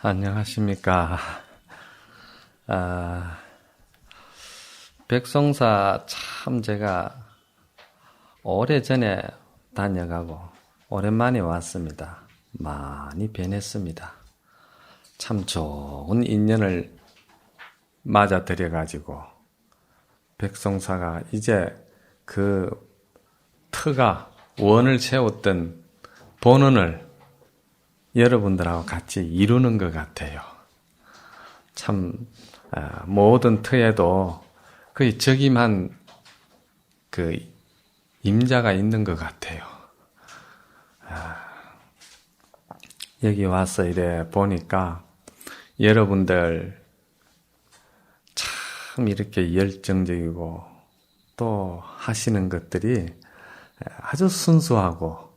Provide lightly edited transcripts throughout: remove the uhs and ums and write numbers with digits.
안녕하십니까. 백성사 참 제가 오래전에 다녀가고 오랜만에 왔습니다. 많이 변했습니다. 참 좋은 인연을 맞아들여가지고 백성사가 이제 그 터가 원을 세웠던 본원을 여러분들하고 같이 이루는 것 같아요. 참 모든 터에도 거의 적임한 그 임자가 있는 것 같아요. 여기 와서 이래 보니까 여러분들 참 이렇게 열정적이고 또 하시는 것들이 아주 순수하고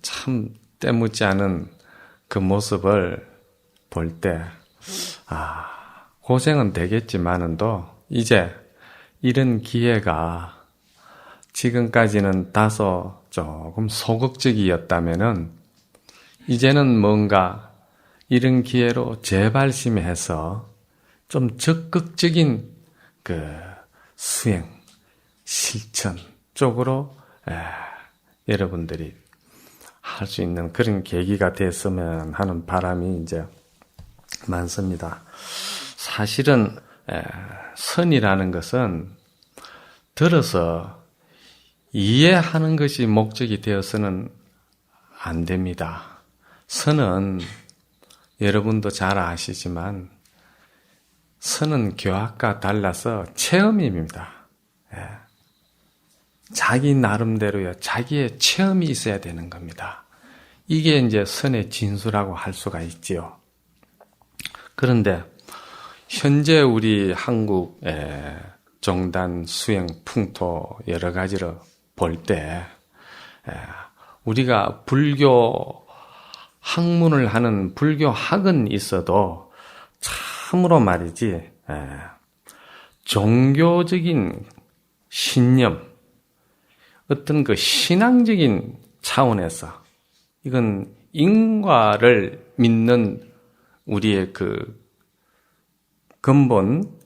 참 때묻지 않은 그 모습을 볼 때 고생은 되겠지만은도 이제 이런 기회가 지금까지는 다소 조금 소극적이었다면은 이제는 뭔가 이런 기회로 재발심해서 좀 적극적인 그 수행, 실천 쪽으로 여러분들이 할 수 있는 그런 계기가 됐으면 하는 바람이 이제 많습니다. 사실은 선이라는 것은 들어서 이해하는 것이 목적이 되어서는 안 됩니다. 선은 여러분도 잘 아시지만 선은 교학과 달라서 체험입니다. 자기 나름대로요, 자기의 체험이 있어야 되는 겁니다. 이게 이제 선의 진수라고 할 수가 있지요. 그런데 현재 우리 한국의 정단, 수행, 풍토 여러 가지로 볼 때 우리가 불교 학문을 하는 불교학은 있어도 참으로 말이지 종교적인 신념, 어떤 그 신앙적인 차원에서 이건 인과를 믿는 우리의 그 근본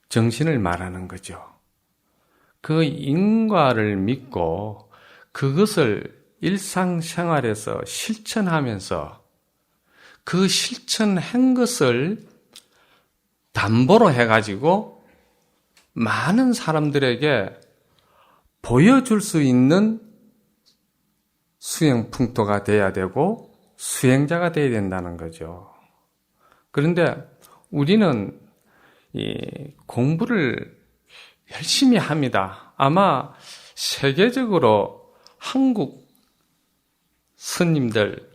정신을 말하는 거죠. 그 인과를 믿고 그것을 일상생활에서 실천하면서 그 실천한 것을 담보로 해가지고 많은 사람들에게 보여줄 수 있는 수행 풍토가 돼야 되고 수행자가 돼야 된다는 거죠. 그런데 우리는 이 공부를 열심히 합니다. 아마 세계적으로 한국 스님들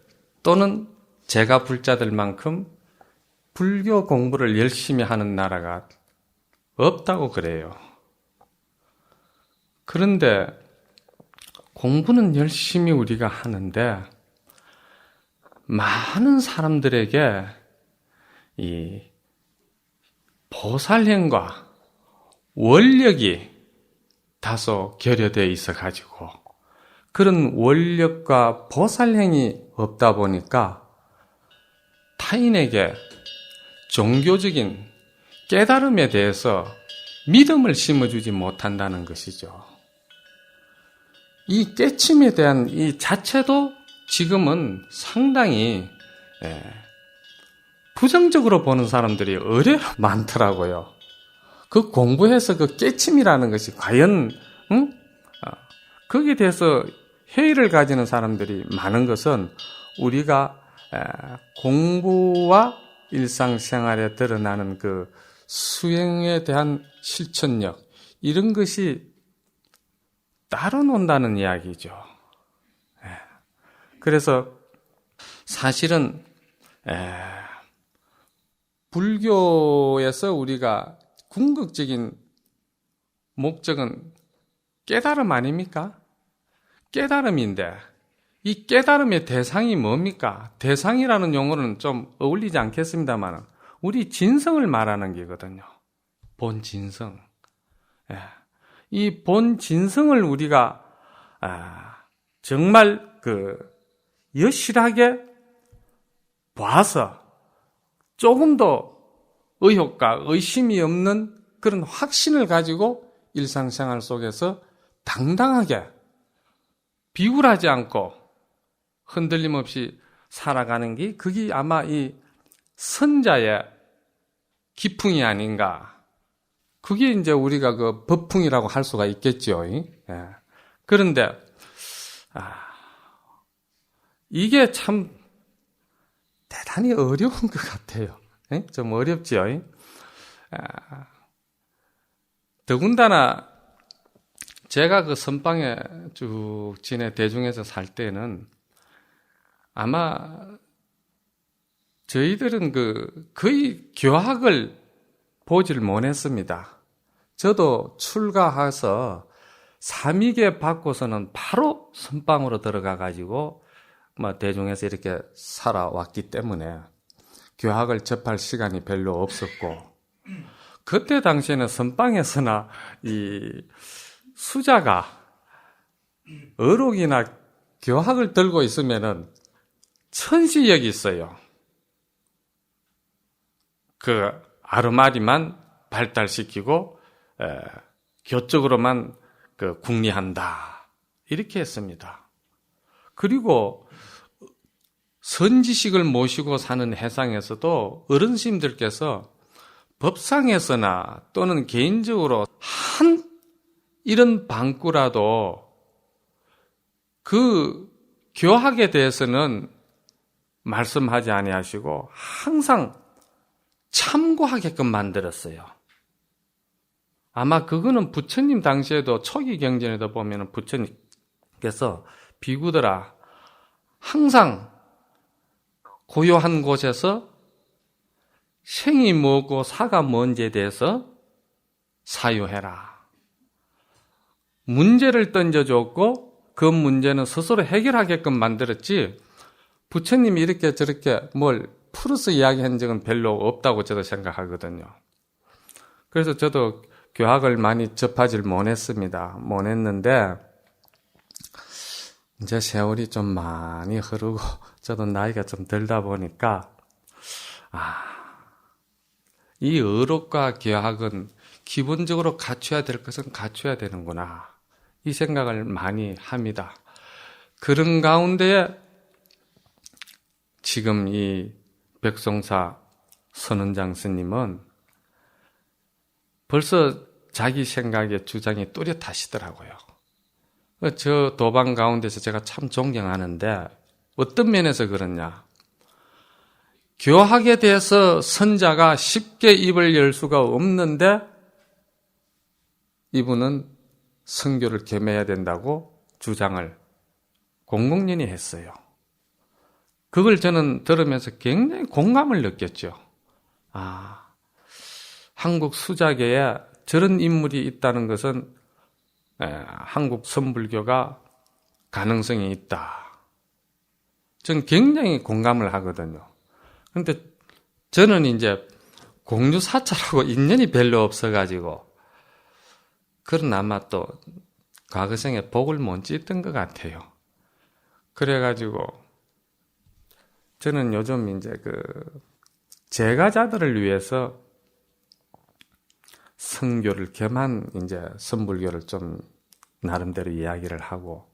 또는 제가 불자들만큼 불교 공부를 열심히 하는 나라가 없다고 그래요. 그런데 공부는 열심히 우리가 하는데 많은 사람들에게 이 보살행과 원력이 다소 결여되어 있어가지고 그런 원력과 보살행이 없다 보니까 타인에게 종교적인 깨달음에 대해서 믿음을 심어주지 못한다는 것이죠. 이 깨침에 대한 이 자체도 지금은 상당히 부정적으로 보는 사람들이 의외로 많더라고요. 그 공부해서 그 깨침이라는 것이 과연 거기에 대해서 회의를 가지는 사람들이 많은 것은 우리가 공부와 일상생활에 드러나는 그 수행에 대한 실천력 이런 것이 따로 논다는 이야기죠. 그래서 사실은 불교에서 우리가 궁극적인 목적은 깨달음 아닙니까? 깨달음인데 이 깨달음의 대상이 뭡니까? 대상이라는 용어는 좀 어울리지 않겠습니다만 우리 진성을 말하는 게거든요. 본진성. 이 본진성을 우리가 정말 여실하게 봐서 조금도 의혹과 의심이 없는 그런 확신을 가지고 일상생활 속에서 당당하게 비굴하지 않고 흔들림 없이 살아가는 게 그게 아마 이 선자의 기풍이 아닌가. 그게 이제 우리가 그 법풍이라고 할 수가 있겠죠. 예. 그런데 이게 참 대단히 어려운 것 같아요. 예? 좀 어렵지요. 더군다나 제가 그 선방에 쭉 지내 대중에서 살 때는 아마 저희들은 거의 교학을 보지를 못했습니다. 저도 출가해서 삼위계 받고서는 바로 선방으로 들어가 가지고 대중에서 이렇게 살아왔기 때문에 교학을 접할 시간이 별로 없었고, 그때 당시에는 선방에서나 이 수자가 어록이나 교학을 들고 있으면은 천시역이 있어요. 그 아르마리만 발달시키고 교적으로만 궁리한다, 이렇게 했습니다. 그리고 선지식을 모시고 사는 해상에서도 어른스님들께서 법상에서나 또는 개인적으로 한 이런 방구라도 그 교학에 대해서는 말씀하지 아니하시고 항상 참고하게끔 만들었어요. 아마 그거는 부처님 당시에도 초기 경전에도 보면 부처님께서 비구들아, 항상 고요한 곳에서 생이 뭐고 사가 뭔지에 대해서 사유해라. 문제를 던져줬고 그 문제는 스스로 해결하게끔 만들었지, 부처님이 이렇게 저렇게 뭘 풀어서 이야기한 적은 별로 없다고 저도 생각하거든요. 그래서 저도 교학을 많이 접하지 못했는데 이제 세월이 좀 많이 흐르고 저도 나이가 좀 들다 보니까 이 어록과 교학은 기본적으로 갖춰야 될 것은 갖춰야 되는구나, 이 생각을 많이 합니다. 그런 가운데 지금 이 백송사 선원장 스님은 벌써 자기 생각의 주장이 뚜렷하시더라고요. 저 도방 가운데서 제가 참 존경하는데 어떤 면에서 그러냐, 교학에 대해서 선자가 쉽게 입을 열 수가 없는데 이분은 선교를 겸해야 된다고 주장을 공공연히 했어요. 그걸 저는 들으면서 굉장히 공감을 느꼈죠. 한국 수자계에 저런 인물이 있다는 것은 한국 선불교가 가능성이 있다. 저는 굉장히 공감을 하거든요. 그런데 저는 이제 공유사찰하고 인연이 별로 없어가지고, 그런 아마 또 과거생에 복을 못 짓던 것 같아요. 그래가지고 저는 요즘 이제 제가자들을 위해서 선교를 겸한 이제 선불교를 좀 나름대로 이야기를 하고,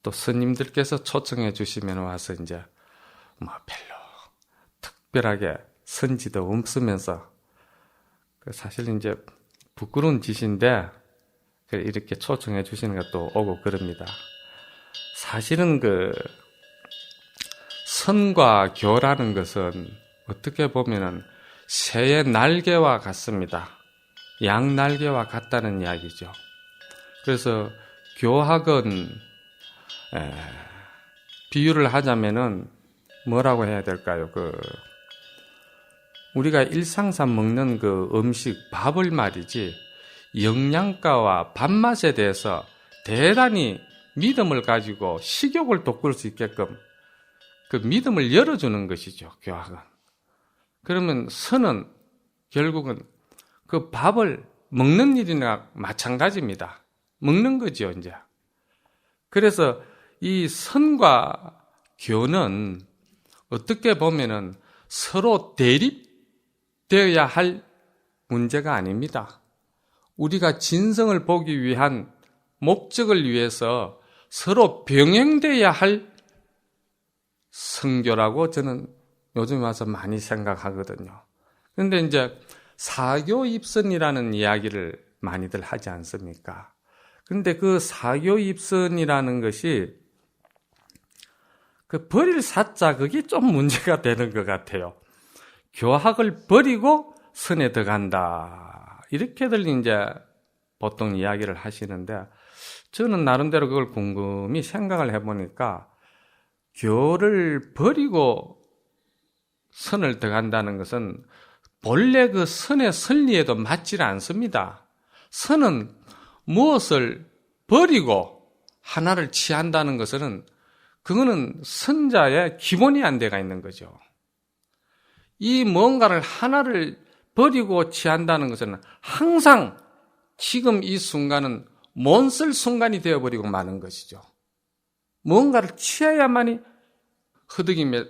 또 스님들께서 초청해 주시면 와서 이제 별로 특별하게 선지도 없으면서, 사실 이제 부끄러운 짓인데 이렇게 초청해 주시는 것도 오고 그럽니다. 사실은 선과 교라는 것은 어떻게 보면은 새의 날개와 같습니다. 양 날개와 같다는 이야기죠. 그래서 교학은 비유를 하자면은 뭐라고 해야 될까요? 우리가 일상상 먹는 음식, 밥을 말이지, 영양가와 밥맛에 대해서 대단히 믿음을 가지고 식욕을 돋굴 수 있게끔 그 믿음을 열어주는 것이죠, 교학은. 그러면 선은 결국은 그 밥을 먹는 일이나 마찬가지입니다. 먹는 거죠, 이제. 그래서 이 선과 교는 어떻게 보면은 서로 대립되어야 할 문제가 아닙니다. 우리가 진성을 보기 위한 목적을 위해서 서로 병행되어야 할 성교라고 저는 요즘 와서 많이 생각하거든요. 그런데 이제 사교입선이라는 이야기를 많이들 하지 않습니까? 그런데 그 사교입선이라는 것이 그 버릴 사자 그게 좀 문제가 되는 것 같아요. 교학을 버리고 선에 들어간다. 이렇게들 이제 보통 이야기를 하시는데 저는 나름대로 그걸 곰곰이 생각을 해보니까 교를 버리고 선을 들어간다는 것은 본래 그 선의 선리에도 맞지 않습니다. 선은 무엇을 버리고 하나를 취한다는 것은 그거는 선자의 기본이 안 돼가 있는 거죠. 이 뭔가를 하나를 버리고 취한다는 것은 항상 지금 이 순간은 못 쓸 순간이 되어버리고 마는 것이죠. 뭔가를 취해야만이 허덕임에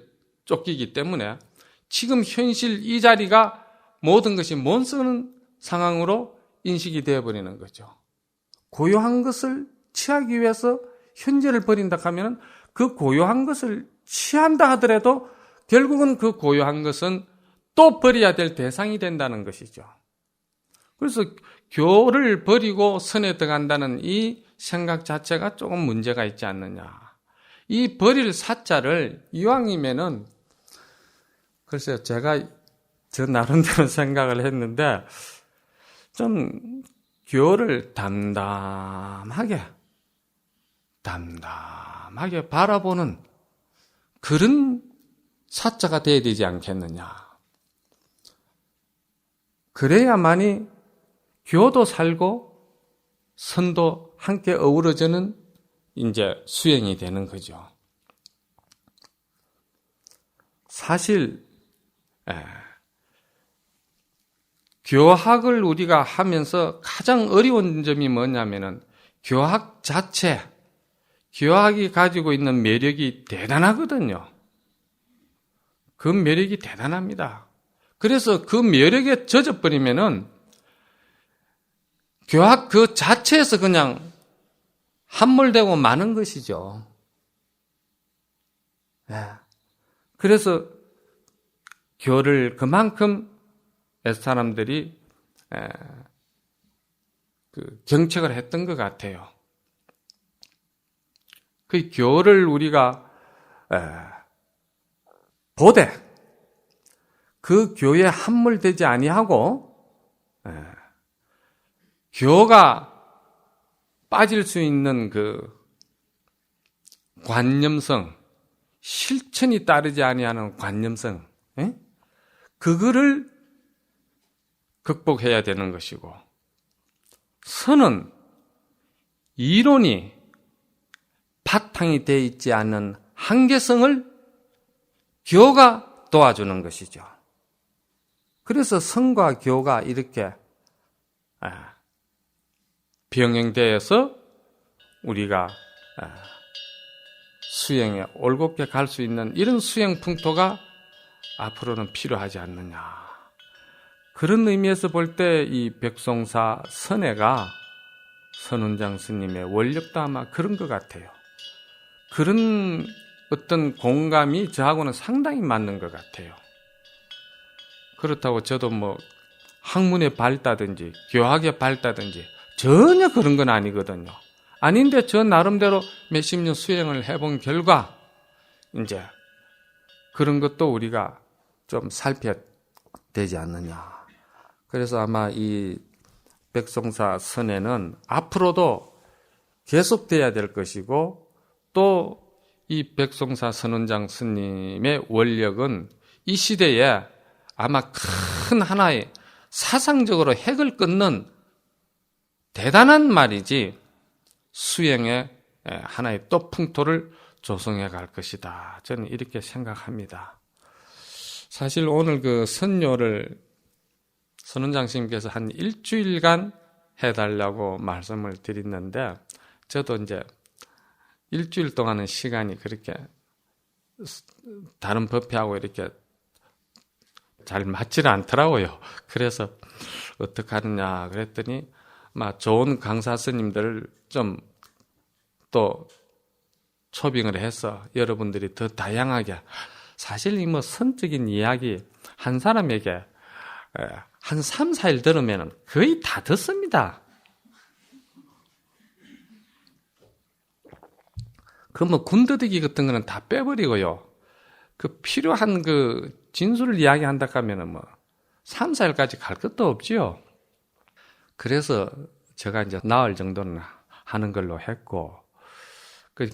쫓기기 때문에 지금 현실 이 자리가 모든 것이 못 쓰는 상황으로 인식이 되어버리는 거죠. 고요한 것을 취하기 위해서 현재를 버린다 하면 그 고요한 것을 취한다 하더라도 결국은 그 고요한 것은 또 버려야 될 대상이 된다는 것이죠. 그래서 교를 버리고 선에 들어간다는 이 생각 자체가 조금 문제가 있지 않느냐. 이 버릴 사자를 이왕이면은 글쎄요, 제가 저 나름대로 생각을 했는데 좀 교를 담담하게 바라보는 그런 사자가 되어야 되지 않겠느냐. 그래야만이 교도 살고 선도 함께 어우러지는 이제 수행이 되는 거죠. 사실 교학을 우리가 하면서 가장 어려운 점이 뭐냐면은 교학 자체, 교학이 가지고 있는 매력이 대단하거든요. 그 매력이 대단합니다. 그래서 그 매력에 젖어버리면은 교학 그 자체에서 그냥 함몰되고 마는 것이죠. 그래서 교를 그만큼 사람들이 경책을 했던 것 같아요. 그 교를 우리가 보되 그 교에 함몰되지 아니하고 교가 빠질 수 있는 그 관념성, 실천이 따르지 아니하는 관념성, 그거를 극복해야 되는 것이고, 선은 이론이 바탕이 되어 있지 않은 한계성을 교가 도와주는 것이죠. 그래서 선과 교가 이렇게 병행되어서 우리가 수행에 올곧게 갈 수 있는 이런 수행 풍토가 앞으로는 필요하지 않느냐. 그런 의미에서 볼 때 이 백송사 선해가 선운장 스님의 원력도 아마 그런 것 같아요. 그런 어떤 공감이 저하고는 상당히 맞는 것 같아요. 그렇다고 저도 뭐 학문에 밝다든지 교학에 밝다든지 전혀 그런 건 아니거든요. 아닌데 저 나름대로 몇십 년 수행을 해본 결과 이제 그런 것도 우리가 좀 살펴야 되지 않느냐. 그래서 아마 이 백송사 선에는 앞으로도 계속돼야 될 것이고 또 이 백송사 선원장 스님의 원력은 이 시대에 아마 큰 하나의 사상적으로 핵을 끊는 대단한 말이지 수행의 하나의 또 풍토를 조성해 갈 것이다. 저는 이렇게 생각합니다. 사실 오늘 그 선료를 선원장 스님께서 한 일주일간 해달라고 말씀을 드렸는데 저도 이제 일주일 동안은 시간이 그렇게 다른 법회하고 이렇게 잘 맞지를 않더라고요. 그래서 어떻게 하느냐 그랬더니 좋은 강사 스님들 좀 또 초빙을 해서 여러분들이 더 다양하게, 사실 이 선적인 이야기 한 사람에게 한 3, 4일 들으면 거의 다 듣습니다. 군더더기 같은 거는 다 빼버리고요. 필요한 진술을 이야기한다 하면은 3, 4일까지 갈 것도 없지요. 그래서 제가 이제 나흘 정도는 하는 걸로 했고,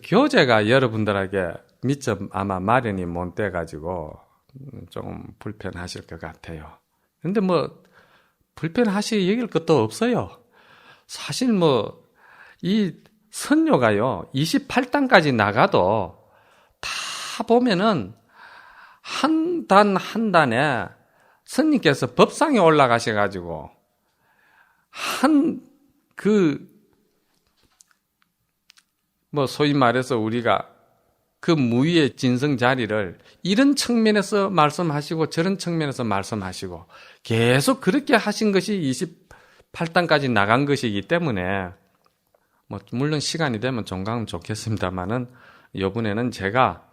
교재가 여러분들에게 미처 아마 마련이 못 돼가지고 조금 불편하실 것 같아요. 근데 불편하시게 여길 것도 없어요. 사실 이 선료가요, 28단까지 나가도 다 보면은 한 단 한 단에 스님께서 법상에 올라가셔가지고 소위 말해서 우리가 무위의 진성 자리를 이런 측면에서 말씀하시고 저런 측면에서 말씀하시고 계속 그렇게 하신 것이 28단까지 나간 것이기 때문에 물론 시간이 되면 종강은 좋겠습니다만은 이번에는 제가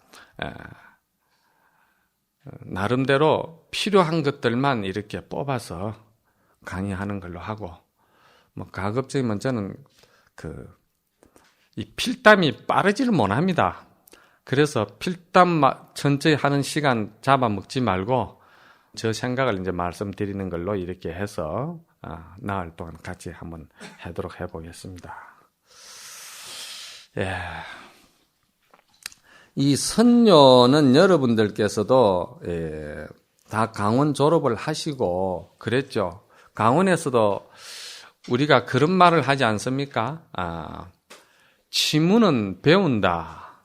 나름대로 필요한 것들만 이렇게 뽑아서 강의하는 걸로 하고, 가급적이면 저는 이 필담이 빠르지를 못합니다. 그래서 필담 천천히 하는 시간 잡아먹지 말고 저 생각을 이제 말씀드리는 걸로 이렇게 해서 나흘 동안 같이 한번 하도록 해보겠습니다. 예. 이 선녀는 여러분들께서도 다 강원 졸업을 하시고 그랬죠. 강원에서도 우리가 그런 말을 하지 않습니까? 치문은 배운다,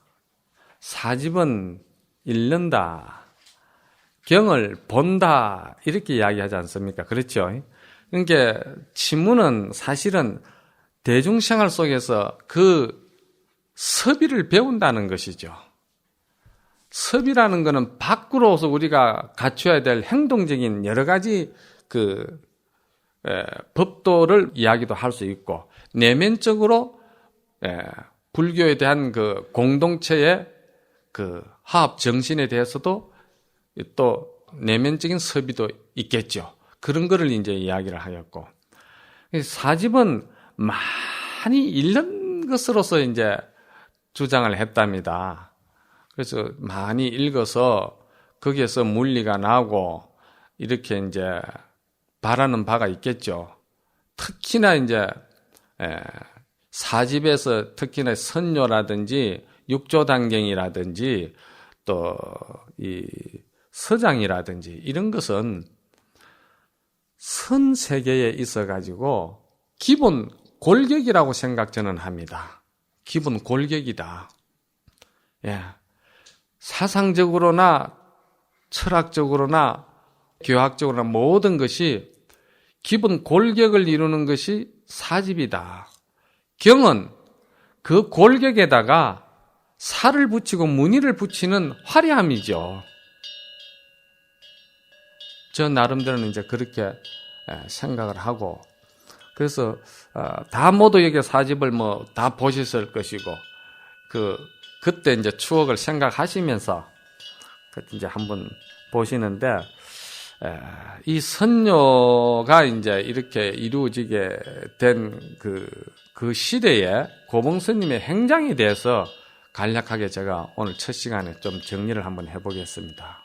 사집은 읽는다, 경을 본다, 이렇게 이야기하지 않습니까? 그렇죠? 그러니까 치문은 사실은 대중생활 속에서 섭의를 배운다는 것이죠. 섭의라는 것은 밖으로서 우리가 갖춰야 될 행동적인 여러 가지 법도를 이야기도 할 수 있고, 내면적으로 불교에 대한 공동체의 화합 정신에 대해서도 또 내면적인 섭의도 있겠죠. 그런 거를 이제 이야기를 하였고, 사집은 많이 읽는 것으로서 이제 주장을 했답니다. 그래서 많이 읽어서 거기에서 문리가 나고 이렇게 이제 바라는 바가 있겠죠. 특히나 이제 사집에서 특히나 선녀라든지 육조단경이라든지 또 이 서장이라든지 이런 것은 선 세계에 있어 가지고 기본 골격이라고 생각 저는 합니다. 기본 골격이다. 예. 사상적으로나 철학적으로나 교학적으로나 모든 것이 기본 골격을 이루는 것이 사집이다. 경은 그 골격에다가 살을 붙이고 무늬를 붙이는 화려함이죠. 저 나름대로는 이제 그렇게 생각을 하고, 그래서 다 모두 여기 사집을 다 보셨을 것이고, 그때 이제 추억을 생각하시면서 이제 한번 보시는데, 이 선녀가 이제 이렇게 이루어지게 된 그 시대에 고봉스님의 행장에 대해서 간략하게 제가 오늘 첫 시간에 좀 정리를 한번 해보겠습니다.